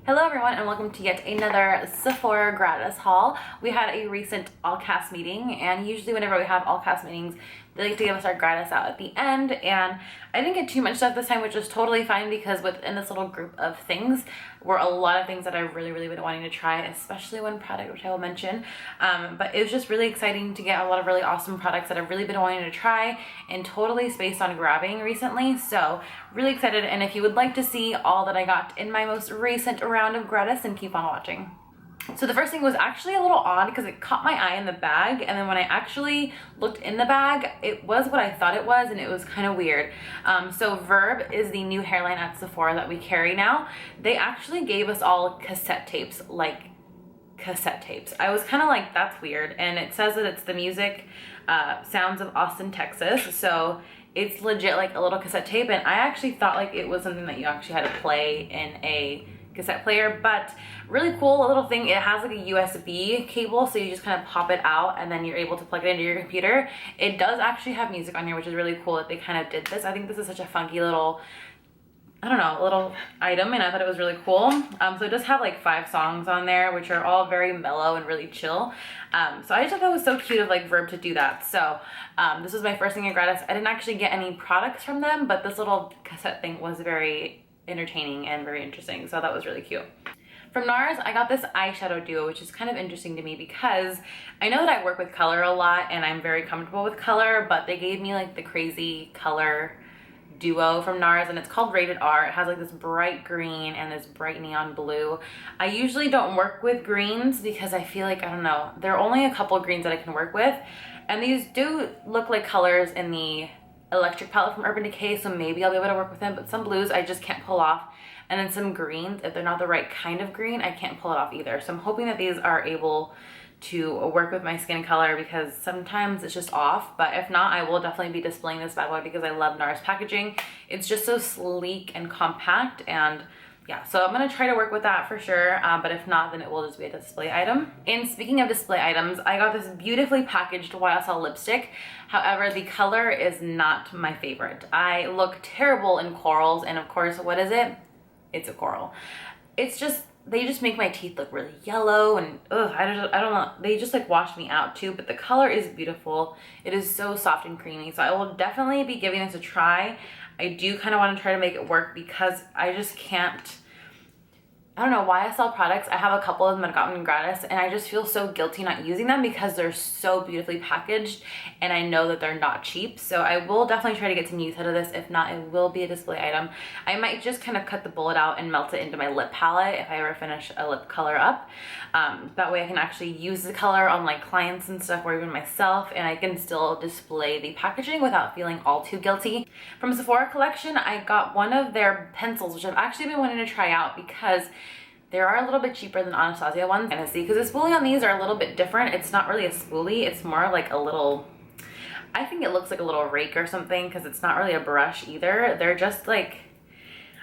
Hello everyone and welcome to yet another Sephora Gratis haul. We had a recent all-cast meeting, and usually whenever we have all-cast meetings, they like to give us our gratis out at the end, and I didn't get too much stuff this time, which is totally fine because within this little group of things were a lot of things that I really been wanting to try, especially one product which I will mention. But it was just really exciting to get a lot of really awesome products that I've really been wanting to try and totally spaced on grabbing recently. So really excited, and if you would like to see all that I got in my most recent round of gratis, then keep on watching. So the first thing was actually a little odd because it caught my eye in the bag, and then when I actually looked in the bag, it was what I thought it was, and it was kind of weird. So Verb is the new hairline at Sephora that we carry now. They actually gave us all cassette tapes, like cassette tapes. I was kind of like, that's weird, and it says that it's the music sounds of Austin, Texas, so it's legit like a little cassette tape, and I actually thought like it was something that you actually had to play in a cassette player. But really cool little thing. It has like a USB cable, so you just kind of pop it out and then you're able to plug it into your computer. It does actually have music on here, which is really cool that they kind of did this. I think this is such a funky little, I don't know, little item, and I thought it was really cool. So it does have like 5 songs on there, which are all very mellow and really chill. So I just thought that was so cute of like Verb to do that. So this was my first thing in gratis. I didn't actually get any products from them, but this little cassette thing was very entertaining and very interesting, so that was really cute. From NARS, I got this eyeshadow duo, which is kind of interesting to me because I know that I work with color a lot and I'm very comfortable with color, but they gave me like the crazy color duo from NARS, and it's called Rated R. It has like this bright green and this bright neon blue. I usually don't work with greens because I feel like, I don't know, there are only a couple of greens that I can work with, and these do look like colors in the electric palette from Urban Decay, so maybe I'll be able to work with them. But some blues I just can't pull off, and then some greens, if they're not the right kind of green, I can't pull it off either. So I'm hoping that these are able to work with my skin color because sometimes it's just off. But if not, I will definitely be displaying this bad boy because I love NARS packaging. It's just so sleek and compact, and yeah, so I'm gonna try to work with that for sure, but if not, then it will just be a display item. And speaking of display items, I got this beautifully packaged YSL lipstick. However, the color is not my favorite. I look terrible in corals, and of course, what is it? It's a coral. It's just, they just make my teeth look really yellow, and ugh, I don't know, they just like wash me out too, but the color is beautiful. It is so soft and creamy, so I will definitely be giving this a try. I do kind of want to try to make it work because I just can't, I don't know, YSL products, I have a couple of them that I've gotten gratis, and I just feel so guilty not using them because they're so beautifully packaged, and I know that they're not cheap. So I will definitely try to get some use out of this. If not, it will be a display item. I might just kind of cut the bullet out and melt it into my lip palette if I ever finish a lip color up. That way I can actually use the color on like clients and stuff, or even myself, and I can still display the packaging without feeling all too guilty. From Sephora collection, I got one of their pencils, which I've actually been wanting to try out because they are a little bit cheaper than Anastasia ones. And see, because the spoolie on these are a little bit different. It's not really a spoolie, it's more like a little, I think it looks like a little rake or something, because it's not really a brush either. They're just like,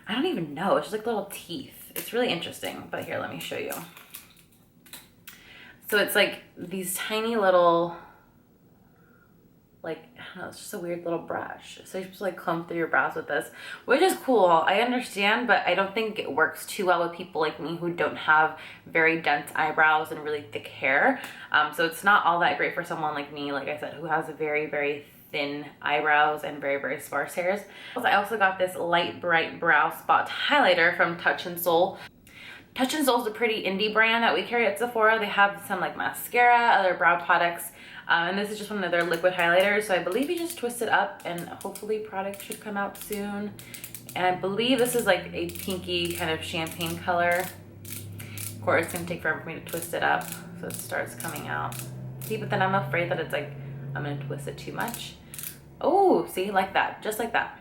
I don't even know, it's just like little teeth. It's really interesting, but here, let me show you. So it's like these tiny little, like, I don't know, it's just a weird little brush. So you're supposed to like comb through your brows with this, which is cool. I understand, but I don't think it works too well with people like me who don't have very dense eyebrows and really thick hair. So it's not all that great for someone like me, like I said, who has a very thin eyebrows and very sparse hairs. I also got this light bright brow spot highlighter from Touch in Soul. Touch in Soul is a pretty indie brand that we carry at Sephora. They have some like mascara, other brow products, and this is just one of their liquid highlighters. So I believe you just twist it up, and hopefully product should come out soon. And I believe this is like a pinky kind of champagne color. Of course, it's gonna take forever for me to twist it up, so it starts coming out. See, but then I'm afraid that it's like, I'm gonna twist it too much. Oh, see, like that, just like that.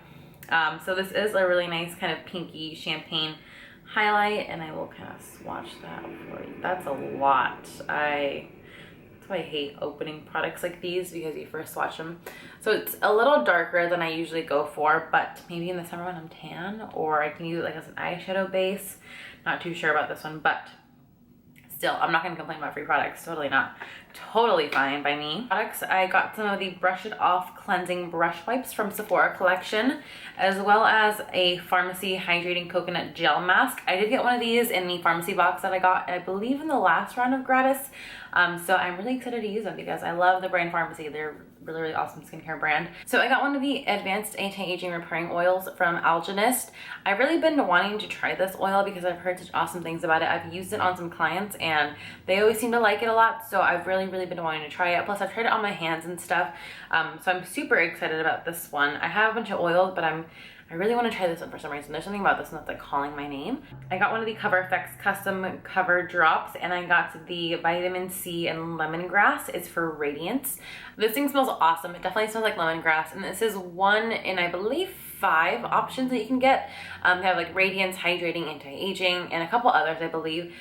So this is a really nice kind of pinky champagne highlight, and I will kind of swatch that for you. That's a lot. That's why I hate opening products like these, because you first swatch them. So it's a little darker than I usually go for, but maybe in the summer when I'm tan, or I can use it like as an eyeshadow base. Not too sure about this one, but still, I'm not gonna complain about free products, totally not. totally fine by me. Products, I got some of the Brush It Off cleansing brush wipes from Sephora collection, as well as a Pharmacy hydrating coconut gel mask. I did get one of these in the pharmacy box that I got, I believe, in the last round of Gratis. So I'm really excited to use them because I love the brand Pharmacy. They're really, really awesome skincare brand. So I got one of the advanced anti-aging repairing oils from Algenist. I've really been wanting to try this oil because I've heard such awesome things about it. I've used it on some clients and they always seem to like it a lot. So I've really, really been wanting to try it. Plus I've tried it on my hands and stuff. So I'm super excited about this one. I have a bunch of oils, but I really want to try this one for some reason. There's something about this one that's like calling my name. I got one of the Cover FX custom cover drops, and I got the vitamin C and lemongrass. It's for radiance. This thing smells awesome. It definitely smells like lemongrass, and this is one in, I believe, 5 options that you can get. They have like radiance, hydrating, anti-aging, and a couple others, I believe.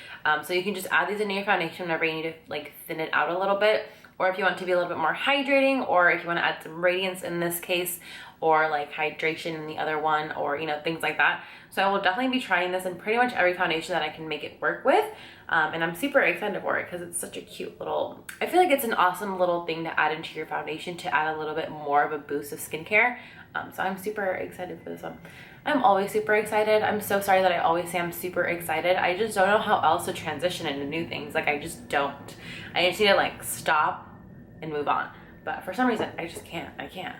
So you can just add these into your foundation whenever you need to like thin it out a little bit, or if you want to be a little bit more hydrating, or if you want to add some radiance in this case, or like hydration in the other one, or you know, things like that. So I will definitely be trying this in pretty much every foundation that I can make it work with. And I'm super excited for it because it's such a cute little, I feel like it's an awesome little thing to add into your foundation to add a little bit more of a boost of skincare. So I'm super excited for this one. I'm always super excited. I'm so sorry that I always say I'm super excited. I just don't know how else to transition into new things. Like I just don't. I just need to like stop and move on. But for some reason, I just can't. I can't.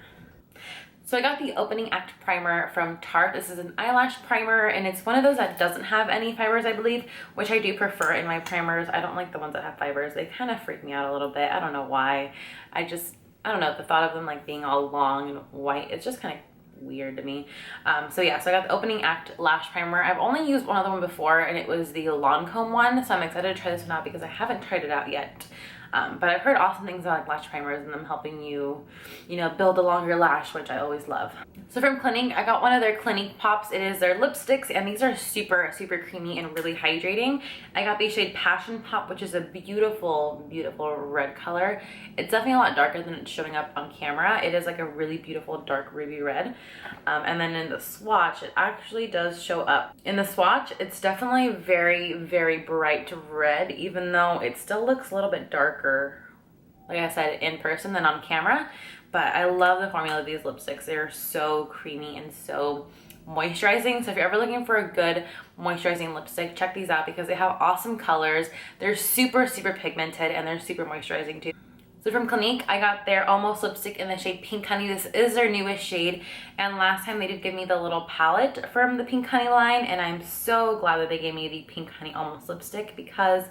So I got the Opening Act Primer from Tarte. This is an eyelash primer, and it's one of those that doesn't have any fibers, I believe, which I do prefer in my primers. I don't like the ones that have fibers. They kind of freak me out a little bit. I don't know why. I don't know, the thought of them like being all long and white, it's just kind of weird to me. So I got the Opening Act Lash Primer. I've only used one other one before, and it was the Lancome one, so I'm excited to try this one out because I haven't tried it out yet. But I've heard awesome things about like lash primers and them helping you, you know, build a longer lash, which I always love. So from Clinique, I got one of their Clinique pops. It is their lipsticks, and these are super, super creamy and really hydrating. I got the shade Passion Pop, which is a beautiful, beautiful red color. It's definitely a lot darker than it's showing up on camera. It is like a really beautiful dark ruby red. And then in the swatch, it actually does show up. In the swatch, it's definitely very, very bright red, even though it still looks a little bit darker, like I said, in person than on camera. But I love the formula of these lipsticks. They're so creamy and so moisturizing. So if you're ever looking for a good moisturizing lipstick, check these out because they have awesome colors. They're super, super pigmented, and they're super moisturizing too. So from Clinique, I got their Almost lipstick in the shade Pink Honey. This is their newest shade, and last time they did give me the little palette from the Pink Honey line, and I'm so glad that they gave me the Pink Honey Almost lipstick because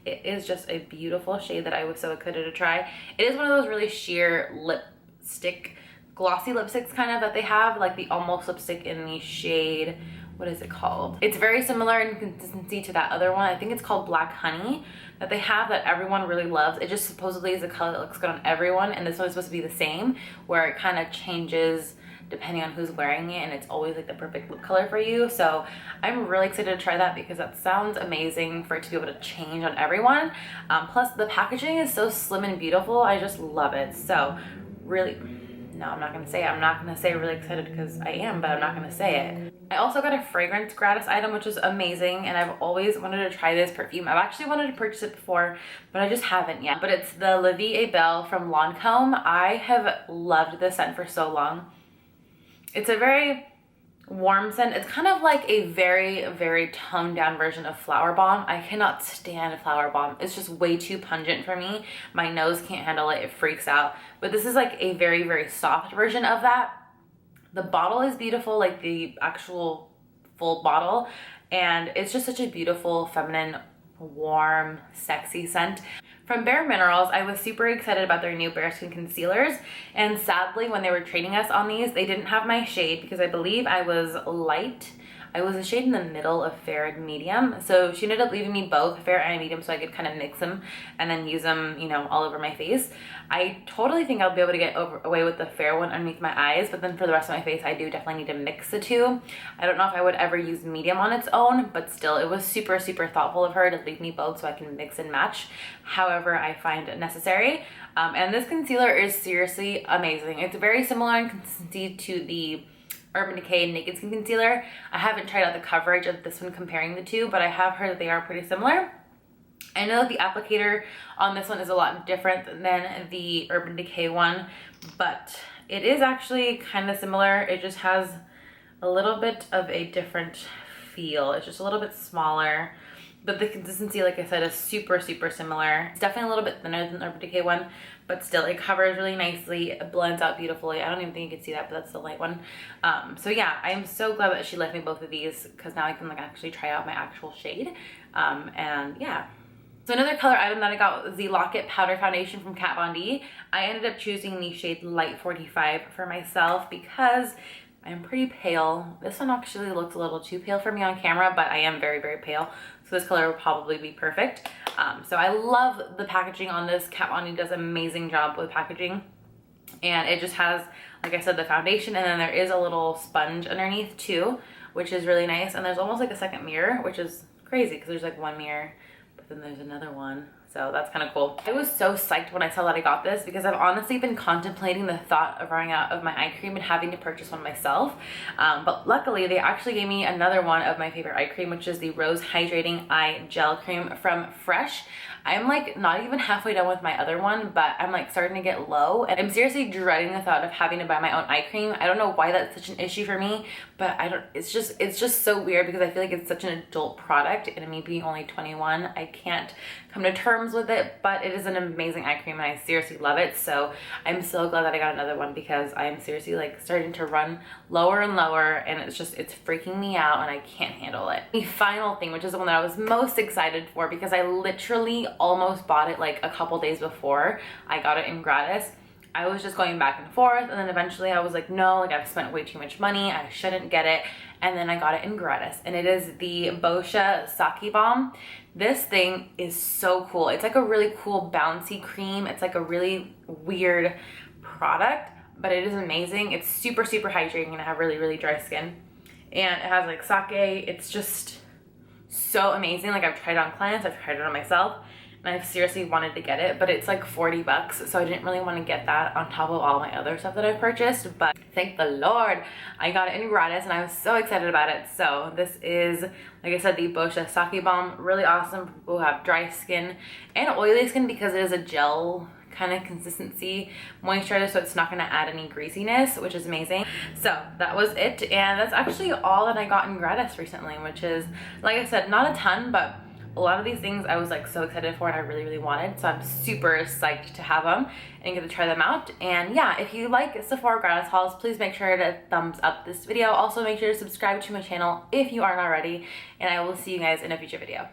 it is just a beautiful shade that I was so excited to try. It is one of those really sheer lipstick, glossy lipsticks kind of that they have, like the Almost lipstick in the shade, what is it called? It's very similar in consistency to that other one. I think it's called Black Honey that they have that everyone really loves. It just supposedly is a color that looks good on everyone, and this one is supposed to be the same, where it kind of changes depending on who's wearing it, and it's always like the perfect lip color for you. So I'm really excited to try that because that sounds amazing for it to be able to change on everyone. Plus the packaging is so slim and beautiful. I just love it. So really, no, I'm not gonna say it. I'm not gonna say really excited because I am, but I'm not gonna say it. I also got a fragrance gratis item, which is amazing, and I've always wanted to try this perfume. I've actually wanted to purchase it before, but I just haven't yet. But it's the La Vie est Belle from Lancome. I have loved this scent for so long. It's a very warm scent. It's kind of like a very, very toned down version of Flower Bomb. I cannot stand Flower Bomb. It's just way too pungent for me. My nose can't handle it. It freaks out. But this is like a very, very soft version of that. The bottle is beautiful, like the actual full bottle. And it's just such a beautiful, feminine, warm, sexy scent. From BareMinerals, I was super excited about their new Bare Skin concealers, and sadly when they were trading us on these, they didn't have my shade because I believe I was light. I was a shade in the middle of fair and medium, so she ended up leaving me both fair and medium so I could kind of mix them and then use them, you know, all over my face. I totally think I'll be able to get away with the fair one underneath my eyes, but then for the rest of my face, I do definitely need to mix the two. I don't know if I would ever use medium on its own, but still, it was super, super thoughtful of her to leave me both so I can mix and match however I find it necessary. And this concealer is seriously amazing. It's very similar in consistency to the Urban Decay Naked Skin Concealer. I haven't tried out the coverage of this one comparing the two, but I have heard that they are pretty similar. I know that the applicator on this one is a lot different than the Urban Decay one, but it is actually kind of similar. It just has a little bit of a different feel. It's just a little bit smaller, but the consistency, like I said, is super, super similar. It's definitely a little bit thinner than the Urban Decay one, but still it covers really nicely. It blends out beautifully. I don't even think you can see that, but that's the light one. So yeah, I am so glad that she left me both of these because now I can like actually try out my actual shade. And yeah. So another color item that I got was the Lock-It Powder Foundation from Kat Von D. I ended up choosing the shade Light 45 for myself because I'm pretty pale. This one actually looks a little too pale for me on camera, but I am very, very pale. So this color will probably be perfect. So I love the packaging on this. Kat Von D does an amazing job with packaging. And it just has, like I said, the foundation, and then there is a little sponge underneath too, which is really nice. And there's almost like a second mirror, which is crazy because there's like one mirror, but then there's another one. So that's kind of cool. I was so psyched when I saw that I got this because I've honestly been contemplating the thought of running out of my eye cream and having to purchase one myself. But luckily they actually gave me another one of my favorite eye cream, which is the Rose Hydrating Eye Gel Cream from Fresh. I'm like not even halfway done with my other one, but I'm like starting to get low and I'm seriously dreading the thought of having to buy my own eye cream. I don't know why that's such an issue for me, but it's just so weird because I feel like it's such an adult product, and me being only 21, I can't come to terms with it, but it is an amazing eye cream and I seriously love it. So I'm so glad that I got another one because I am seriously like starting to run lower and lower, and it's freaking me out and I can't handle it. The final thing, which is the one that I was most excited for because I literally almost bought it like a couple days before I got it in gratis. I was just going back and forth, and then eventually I was like, no, like I've spent way too much money, I shouldn't get it. And then I got it in gratis, and it is the Boscia Sake Balm. This thing is so cool. It's like a really cool bouncy cream. It's like a really weird product, but it is amazing. It's super, super hydrating, and I have really, really dry skin. And it has like sake. It's just so amazing. Like I've tried it on clients, I've tried it on myself, and I've seriously wanted to get it, but it's like 40 bucks, so I didn't really want to get that on top of all my other stuff that I've purchased. But thank the Lord I got it in gratis, and I was so excited about it. So this is, like I said, the Boscia Sake Balm. Really awesome for people who have dry skin and oily skin because it is a gel kind of consistency moisturizer, so it's not going to add any greasiness, which is amazing. So that was it, and that's actually all that I got in gratis recently, which is, like I said, not a ton, but a lot of these things I was like so excited for and I really, really wanted. So I'm super psyched to have them and get to try them out. And yeah, if you like Sephora Gratis hauls, please make sure to thumbs up this video. Also make sure to subscribe to my channel if you aren't already, and I will see you guys in a future video.